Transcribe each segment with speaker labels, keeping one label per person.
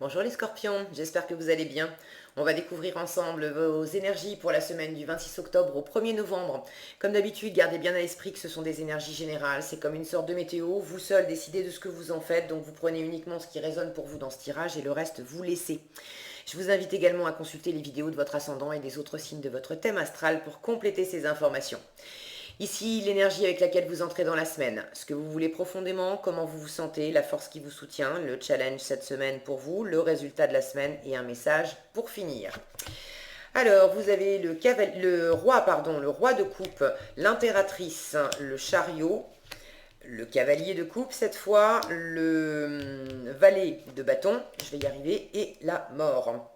Speaker 1: Bonjour les scorpions, j'espère que vous allez bien. On va découvrir ensemble vos énergies pour la semaine du 26 octobre au 1er novembre. Comme d'habitude, gardez bien à l'esprit que ce sont des énergies générales, c'est comme une sorte de météo, vous seul décidez de ce que vous en faites, donc vous prenez uniquement ce qui résonne pour vous dans ce tirage et le reste vous laissez. Je vous invite également à consulter les vidéos de votre ascendant et des autres signes de votre thème astral pour compléter ces informations. Ici, l'énergie avec laquelle vous entrez dans la semaine, ce que vous voulez profondément, comment vous vous sentez, la force qui vous soutient, le challenge cette semaine pour vous, le résultat de la semaine et un message pour finir. Alors, vous avez le roi de coupe, l'impératrice, le chariot, le cavalier de coupe cette fois, le valet de bâton, je vais y arriver, et la mort.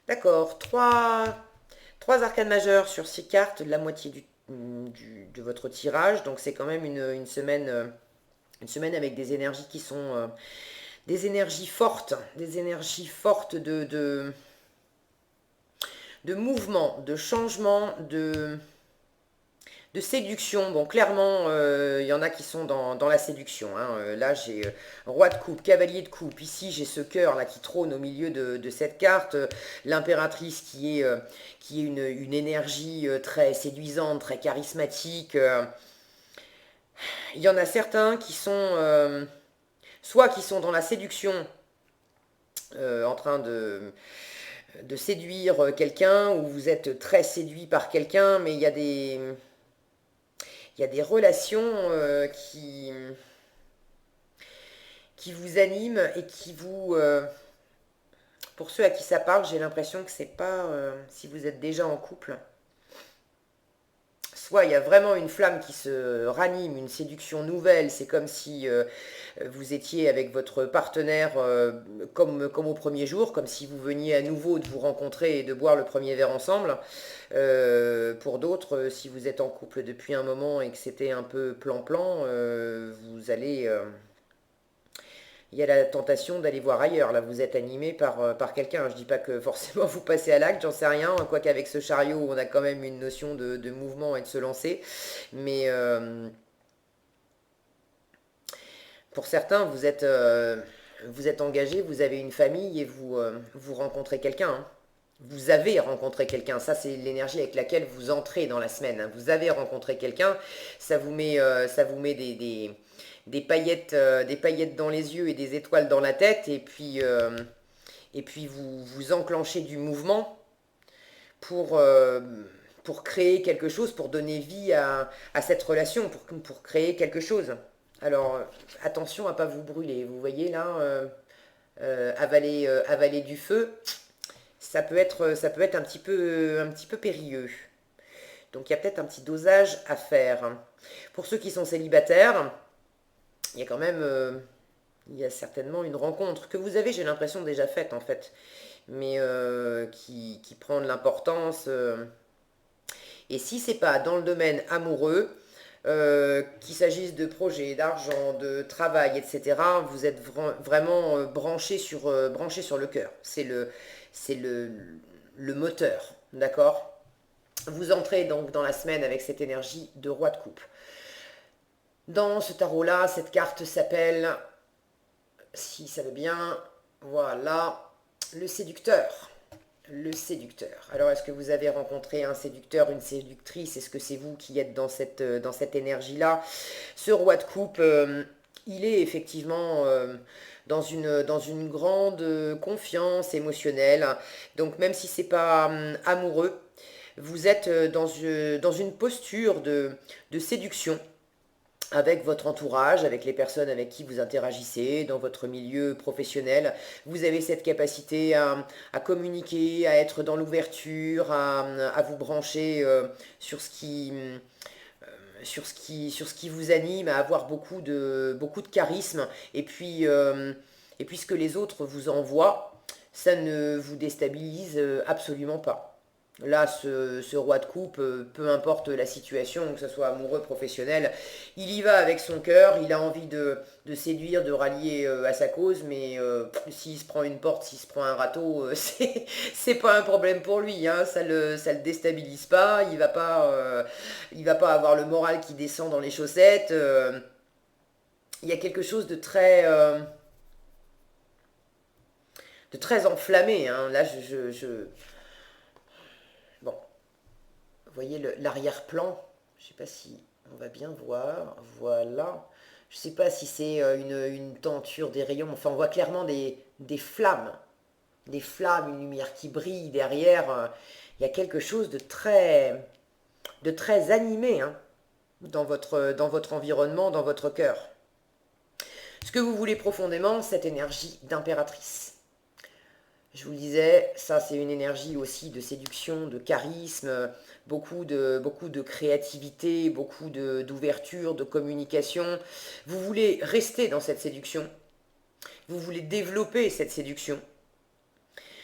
Speaker 1: D'accord, trois arcanes majeures sur 6 cartes, la moitié de votre tirage. Donc c'est quand même une semaine avec des énergies qui sont des énergies fortes de mouvement, de changement, de séduction. Bon, clairement, il y en a qui sont dans la séduction. Hein. Là, j'ai roi de coupe, cavalier de coupe. Ici, j'ai ce cœur là qui trône au milieu de cette carte. L'impératrice qui est une énergie très séduisante, très charismatique. Il y en a certains qui sont soit qui sont dans la séduction, en train de séduire quelqu'un, ou vous êtes très séduit par quelqu'un, mais il y a des relations qui vous animent et qui vous... pour ceux à qui ça parle, j'ai l'impression que c'est pas... si vous êtes déjà en couple, soit il y a vraiment une flamme qui se ranime, une séduction nouvelle, c'est comme si vous étiez avec votre partenaire comme au premier jour, comme si vous veniez à nouveau de vous rencontrer et de boire le premier verre ensemble. Pour d'autres, si vous êtes en couple depuis un moment et que c'était un peu plan-plan, vous allez... il y a la tentation d'aller voir ailleurs. Là, vous êtes animé par quelqu'un. Je dis pas que forcément vous passez à l'acte, j'en sais rien. Quoique avec ce chariot, on a quand même une notion de mouvement et de se lancer. Mais pour certains, vous êtes engagé, vous avez une famille et vous rencontrez quelqu'un. Hein. Vous avez rencontré quelqu'un, ça c'est l'énergie avec laquelle vous entrez dans la semaine. Hein. Vous avez rencontré quelqu'un, ça vous met des paillettes dans les yeux et des étoiles dans la tête, et puis vous enclenchez du mouvement pour, euh, pour créer quelque chose, pour donner vie à cette relation, pour créer quelque chose. Alors attention à ne pas vous brûler, vous voyez là, avaler du feu, ça peut être un petit peu périlleux. Donc il y a peut-être un petit dosage à faire. Pour ceux qui sont célibataires, il y a quand même, il y a certainement une rencontre que vous avez, j'ai l'impression, déjà faite en fait, mais qui prend de l'importance. Et si c'est pas dans le domaine amoureux, qu'il s'agisse de projets, d'argent, de travail, etc., vous êtes vraiment branché sur le cœur. C'est le moteur, d'accord? Vous entrez donc dans la semaine avec cette énergie de roi de coupe. Dans ce tarot-là, cette carte s'appelle, si ça veut bien, voilà, le séducteur. Le séducteur. Alors, est-ce que vous avez rencontré un séducteur, une séductrice? Est-ce que c'est vous qui êtes dans cette énergie-là? Ce roi de coupe, il est effectivement dans une grande confiance émotionnelle. Donc, même si c'est pas amoureux, vous êtes dans une posture de séduction avec votre entourage, avec les personnes avec qui vous interagissez, dans votre milieu professionnel. Vous avez cette capacité à communiquer, à être dans l'ouverture, à vous brancher sur ce qui vous anime, à avoir beaucoup de charisme. Et puis ce que les autres vous envoient, ça ne vous déstabilise absolument pas. Là, ce roi de coupe, peu importe la situation, que ce soit amoureux, professionnel, il y va avec son cœur, il a envie de séduire, de rallier à sa cause, mais s'il se prend une porte, s'il se prend un râteau, c'est pas un problème pour lui, hein, ça le déstabilise pas, il va pas avoir le moral qui descend dans les chaussettes. Il y a quelque chose de très de très enflammé. Hein. Là, bon, vous voyez l'arrière-plan. Je ne sais pas si on va bien voir. Voilà. Je ne sais pas si c'est une tenture, des rayons. Enfin, on voit clairement des flammes. Des flammes, une lumière qui brille derrière. Il y a quelque chose de très animé hein, dans votre environnement, dans votre cœur. Ce que vous voulez profondément, cette énergie d'impératrice. Je vous le disais, ça c'est une énergie aussi de séduction, de charisme, beaucoup de créativité, beaucoup d'ouverture, de communication. Vous voulez rester dans cette séduction, vous voulez développer cette séduction.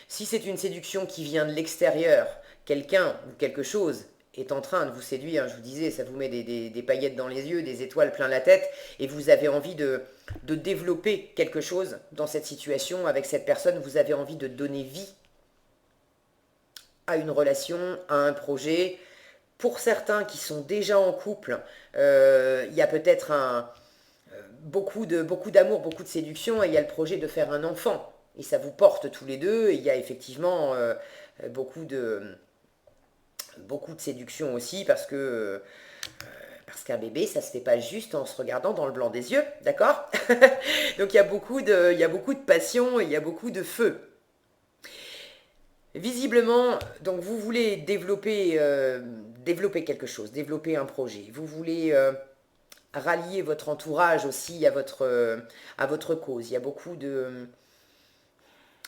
Speaker 1: Si c'est une séduction qui vient de l'extérieur, quelqu'un ou quelque chose est en train de vous séduire, je vous disais, ça vous met des paillettes dans les yeux, des étoiles plein la tête, et vous avez envie de développer quelque chose dans cette situation avec cette personne, vous avez envie de donner vie à une relation, à un projet. Pour certains qui sont déjà en couple, il y a peut-être beaucoup d'amour, beaucoup de séduction, et il y a le projet de faire un enfant. Et ça vous porte tous les deux, et il y a effectivement beaucoup de séduction aussi, parce qu'un bébé, ça se fait pas juste en se regardant dans le blanc des yeux, d'accord? Donc il y a beaucoup de passion, et il y a beaucoup de feu. Visiblement, donc vous voulez développer quelque chose, développer un projet. Vous voulez rallier votre entourage aussi à votre cause. Il y a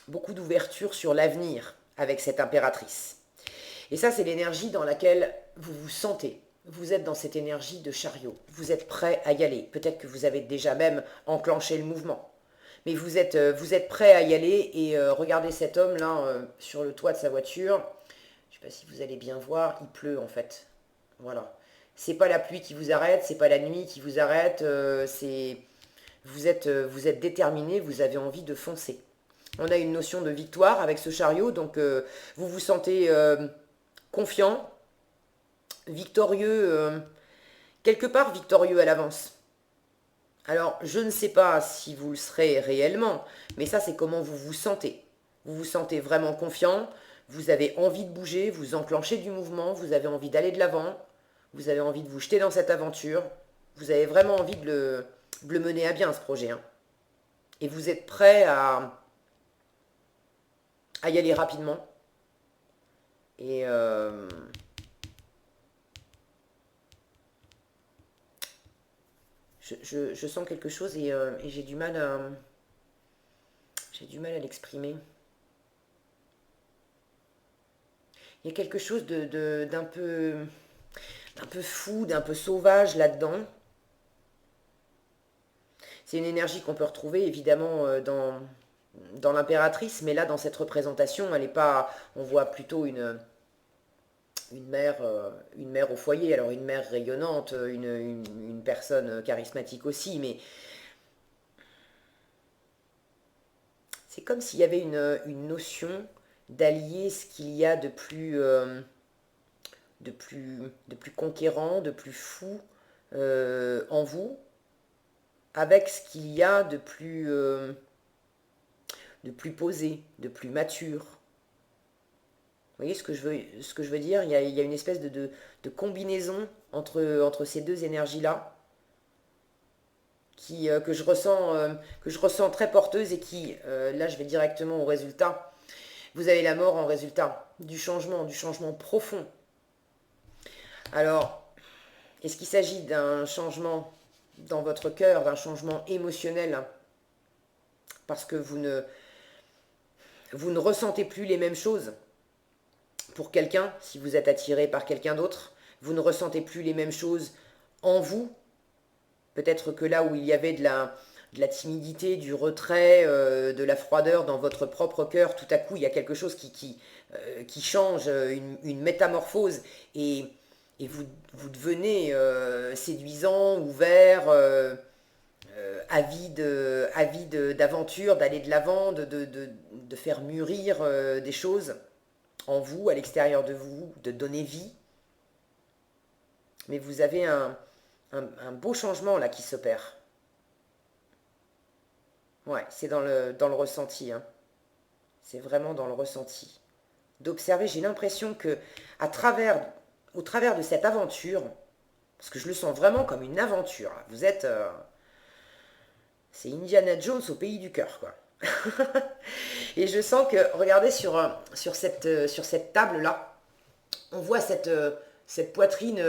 Speaker 1: beaucoup d'ouverture sur l'avenir avec cette impératrice. Et ça, c'est l'énergie dans laquelle vous vous sentez. Vous êtes dans cette énergie de chariot. Vous êtes prêt à y aller. Peut-être que vous avez déjà même enclenché le mouvement. Mais vous êtes prêt à y aller et regardez cet homme là sur le toit de sa voiture. Je ne sais pas si vous allez bien voir, il pleut en fait. Voilà. C'est pas la pluie qui vous arrête, c'est pas la nuit qui vous arrête, vous êtes déterminé, vous avez envie de foncer. On a une notion de victoire avec ce chariot, donc vous vous sentez confiant, victorieux, quelque part victorieux à l'avance. Alors, je ne sais pas si vous le serez réellement, mais ça, c'est comment vous vous sentez. Vous vous sentez vraiment confiant, vous avez envie de bouger, vous enclenchez du mouvement, vous avez envie d'aller de l'avant, vous avez envie de vous jeter dans cette aventure, vous avez vraiment envie de le mener à bien, ce projet. Hein. Et vous êtes prêt à y aller rapidement. Et je sens quelque chose et j'ai du mal à l'exprimer. Il y a quelque chose d'un peu fou, d'un peu sauvage là-dedans. C'est une énergie qu'on peut retrouver évidemment dans l'impératrice, mais là dans cette représentation, elle n'est pas. On voit plutôt une mère au foyer, alors une mère rayonnante, une personne charismatique aussi, mais c'est comme s'il y avait une notion d'allier ce qu'il y a de plus conquérant, de plus fou en vous, avec ce qu'il y a de plus posé, de plus mature. Vous voyez ce que je veux dire? Il y a une espèce de combinaison entre ces deux énergies-là que je ressens très porteuse et qui, là je vais directement au résultat. Vous avez la mort en résultat, du changement profond. Alors, est-ce qu'il s'agit d'un changement dans votre cœur, d'un changement émotionnel, hein, parce que vous ne ressentez plus les mêmes choses pour quelqu'un, si vous êtes attiré par quelqu'un d'autre, vous ne ressentez plus les mêmes choses en vous. Peut-être que là où il y avait de la timidité, du retrait, de la froideur dans votre propre cœur, tout à coup il y a quelque chose qui change, une métamorphose, et vous devenez séduisant, ouvert, avide d'aventure, d'aller de l'avant, de faire mûrir des choses en vous, à l'extérieur de vous, de donner vie. Mais vous avez un beau changement là qui s'opère. Ouais, c'est dans le ressenti. Hein. C'est vraiment dans le ressenti. D'observer, j'ai l'impression que au travers de cette aventure, parce que je le sens vraiment comme une aventure, là. Vous êtes... c'est Indiana Jones au pays du cœur, quoi. Et je sens que, regardez sur cette table-là, on voit cette poitrine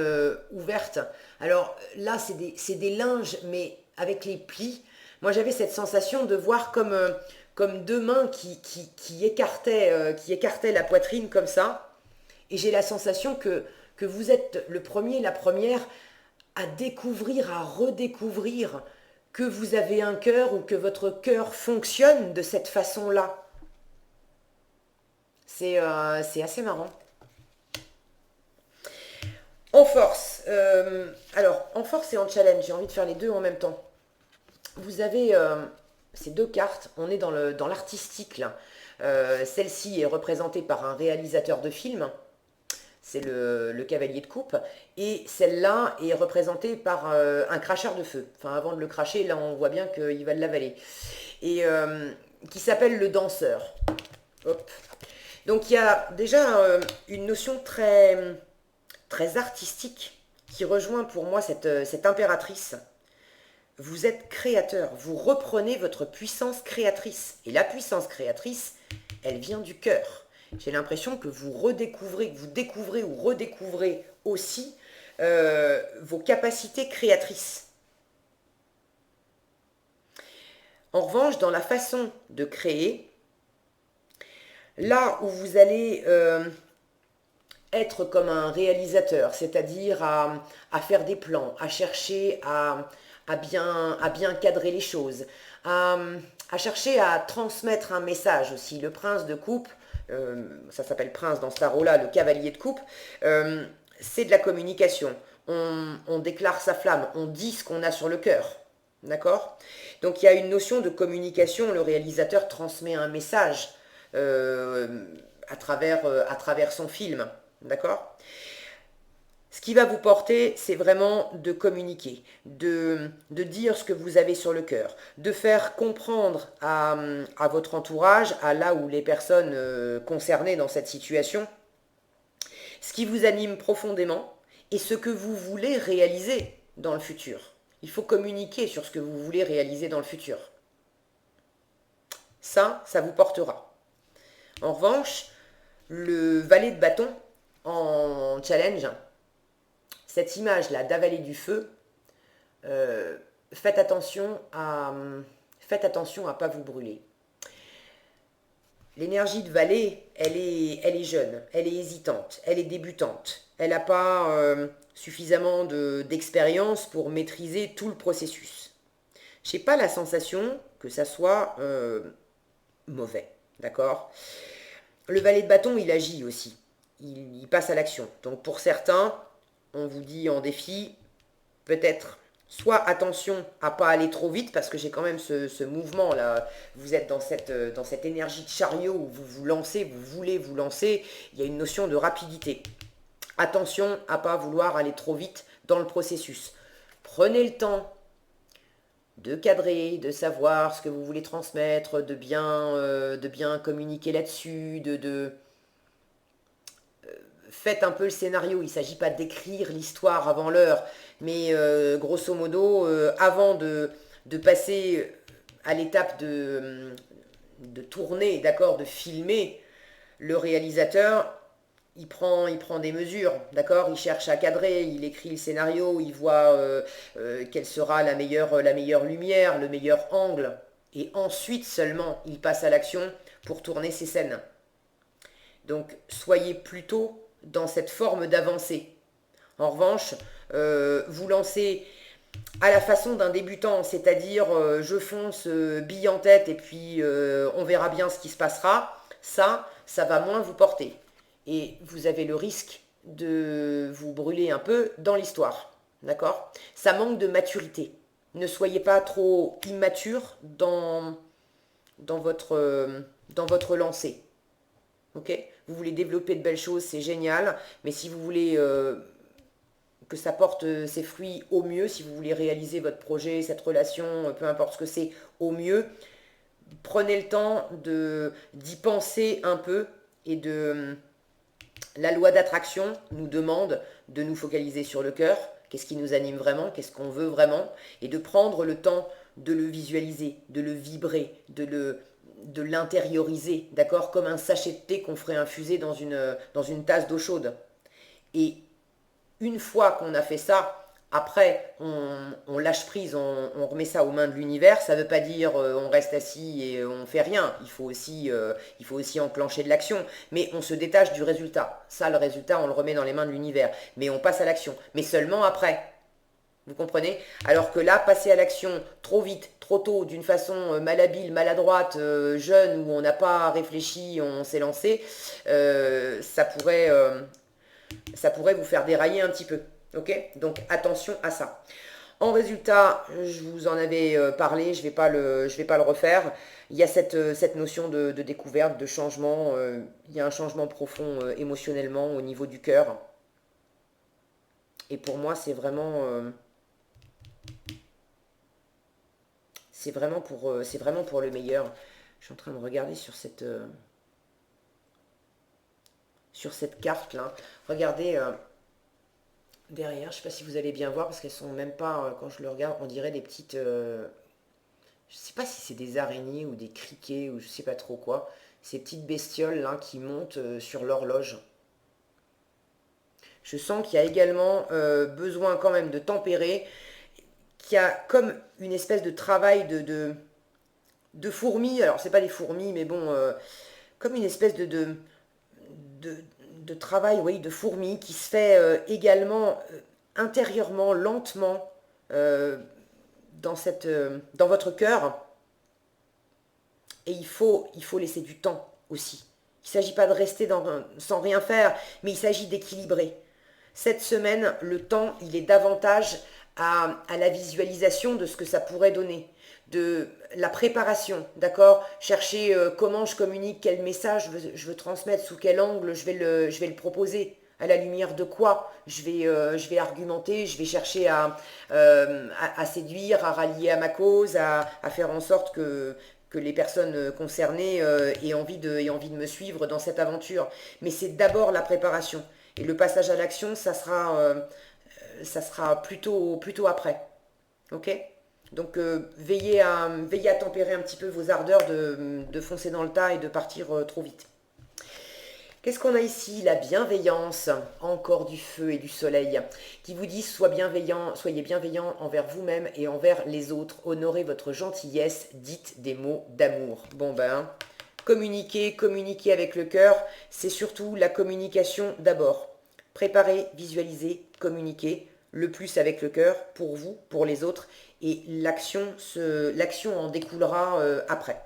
Speaker 1: ouverte. Alors là, c'est des linges, mais avec les plis. Moi, j'avais cette sensation de voir comme deux mains qui écartaient la poitrine comme ça. Et j'ai la sensation que vous êtes le premier, la première à découvrir, à redécouvrir que vous avez un cœur ou que votre cœur fonctionne de cette façon-là. C'est assez marrant. En force, en force et en challenge, j'ai envie de faire les deux en même temps. Vous avez ces deux cartes, on est dans l'artistique là. Celle-ci est représentée par un réalisateur de film, c'est le cavalier de coupe, et celle-là est représentée par un cracheur de feu. Enfin, avant de le cracher, là on voit bien qu'il va l'avaler. Et qui s'appelle le danseur. Hop. Donc il y a déjà une notion très artistique qui rejoint pour moi cette impératrice. Vous êtes créateur, vous reprenez votre puissance créatrice. Et la puissance créatrice, elle vient du cœur. J'ai l'impression que vous découvrez ou redécouvrez aussi vos capacités créatrices. En revanche, dans la façon de créer, là où vous allez être comme un réalisateur, c'est-à-dire à faire des plans, à chercher à bien cadrer les choses, à chercher à transmettre un message aussi. Le prince de coupe, ça s'appelle prince dans ce tarot-là, le cavalier de coupe, c'est de la communication. On déclare sa flamme, on dit ce qu'on a sur le cœur. D'accord? Donc il y a une notion de communication, le réalisateur transmet un message à travers son film. D'accord? Ce qui va vous porter, c'est vraiment de communiquer, de dire ce que vous avez sur le cœur, de faire comprendre à votre entourage, à là où les personnes concernées dans cette situation, ce qui vous anime profondément et ce que vous voulez réaliser dans le futur. Il faut communiquer sur ce que vous voulez réaliser dans le futur. Ça vous portera. En revanche, le valet de bâton en challenge, cette image-là d'avaler du feu, faites attention à ne pas vous brûler. L'énergie de valet, elle est jeune, elle est hésitante, elle est débutante. Elle n'a pas suffisamment d'expérience pour maîtriser tout le processus. Je n'ai pas la sensation que ça soit mauvais, d'accord? Le valet de bâton, il agit aussi. Il passe à l'action. Donc pour certains, on vous dit en défi, peut-être soit attention à pas aller trop vite, parce que j'ai quand même ce mouvement là, vous êtes dans cette énergie de chariot où vous vous lancez, vous voulez vous lancer, il y a une notion de rapidité. Attention à pas vouloir aller trop vite dans le processus. Prenez le temps de cadrer, de savoir ce que vous voulez transmettre, de bien communiquer là-dessus, faites un peu le scénario. Il ne s'agit pas d'écrire l'histoire avant l'heure, mais grosso modo, avant de passer à l'étape de tourner, d'accord, de filmer, le réalisateur, il prend des mesures, d'accord, il cherche à cadrer, il écrit le scénario, il voit quelle sera la meilleure lumière, le meilleur angle, et ensuite seulement il passe à l'action pour tourner ses scènes. Donc soyez plutôt dans cette forme d'avancée. En revanche, vous lancez à la façon d'un débutant, c'est-à-dire je fonce bille en tête et puis on verra bien ce qui se passera, ça va moins vous porter. Et vous avez le risque de vous brûler un peu dans l'histoire. D'accord? Ça manque de maturité. Ne soyez pas trop immature dans votre lancée. Ok? Vous voulez développer de belles choses, c'est génial. Mais si vous voulez que ça porte ses fruits au mieux, si vous voulez réaliser votre projet, cette relation, peu importe ce que c'est, au mieux, prenez le temps d'y penser un peu et la loi d'attraction nous demande de nous focaliser sur le cœur, qu'est-ce qui nous anime vraiment, qu'est-ce qu'on veut vraiment, et de prendre le temps de le visualiser, de le vibrer, de l'intérioriser, d'accord, comme un sachet de thé qu'on ferait infuser dans une tasse d'eau chaude. Et une fois qu'on a fait ça, après, on lâche prise, on remet ça aux mains de l'univers. Ça ne veut pas dire on reste assis et on fait rien. Il faut aussi enclencher de l'action. Mais on se détache du résultat. Ça, le résultat, on le remet dans les mains de l'univers. Mais on passe à l'action. Mais seulement après. Vous comprenez? Alors que là, passer à l'action trop vite, trop tôt, d'une façon malhabile, maladroite, jeune, où on n'a pas réfléchi, on s'est lancé, ça pourrait vous faire dérailler un petit peu. Ok? Donc attention à ça. En résultat, je vous en avais parlé, je vais pas le refaire. Il y a cette notion de découverte, de changement. Il y a un changement profond émotionnellement au niveau du cœur. Et pour moi, c'est vraiment pour le meilleur. Je suis en train de regarder sur cette carte là. Regardez derrière, je ne sais pas si vous allez bien voir parce qu'elles sont même pas, quand je le regarde, on dirait des petites, je ne sais pas si c'est des araignées ou des criquets ou je ne sais pas trop quoi. Ces petites bestioles là qui montent sur l'horloge. Je sens qu'il y a également besoin quand même de tempérer, qu'il y a comme une espèce de travail de fourmis. Alors c'est pas des fourmis, mais bon, comme une espèce de, de travail, oui, de fourmi qui se fait également intérieurement, lentement, euh, dans votre cœur. Et il faut laisser du temps aussi. Il ne s'agit pas de rester sans rien faire, mais il s'agit d'équilibrer. Cette semaine, le temps, il est davantage à la visualisation de ce que ça pourrait donner, de la préparation, d'accord? Chercher comment je communique, quel message je veux transmettre, sous quel angle je vais le proposer, à la lumière de quoi je vais argumenter, je vais chercher à séduire, à rallier à ma cause, à faire en sorte que les personnes concernées aient envie de me suivre dans cette aventure. Mais c'est d'abord la préparation. Et le passage à l'action, ça sera plutôt après. Ok? Donc veillez à tempérer un petit peu vos ardeurs de foncer dans le tas et de partir trop vite. Qu'est-ce qu'on a ici? La bienveillance, encore du feu et du soleil, qui vous dit soyez bienveillant envers vous-même et envers les autres. Honorez votre gentillesse, dites des mots d'amour. Bon ben, communiquer avec le cœur, c'est surtout la communication d'abord. Préparez, visualisez, communiquez, le plus avec le cœur, pour vous, pour les autres, et l'action en découlera après.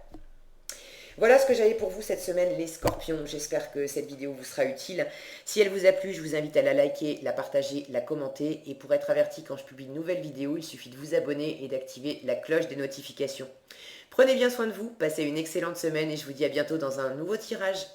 Speaker 1: Voilà ce que j'avais pour vous cette semaine, les scorpions. J'espère que cette vidéo vous sera utile. Si elle vous a plu, je vous invite à la liker, la partager, la commenter. Et pour être averti quand je publie une nouvelle vidéo, il suffit de vous abonner et d'activer la cloche des notifications. Prenez bien soin de vous, passez une excellente semaine et je vous dis à bientôt dans un nouveau tirage.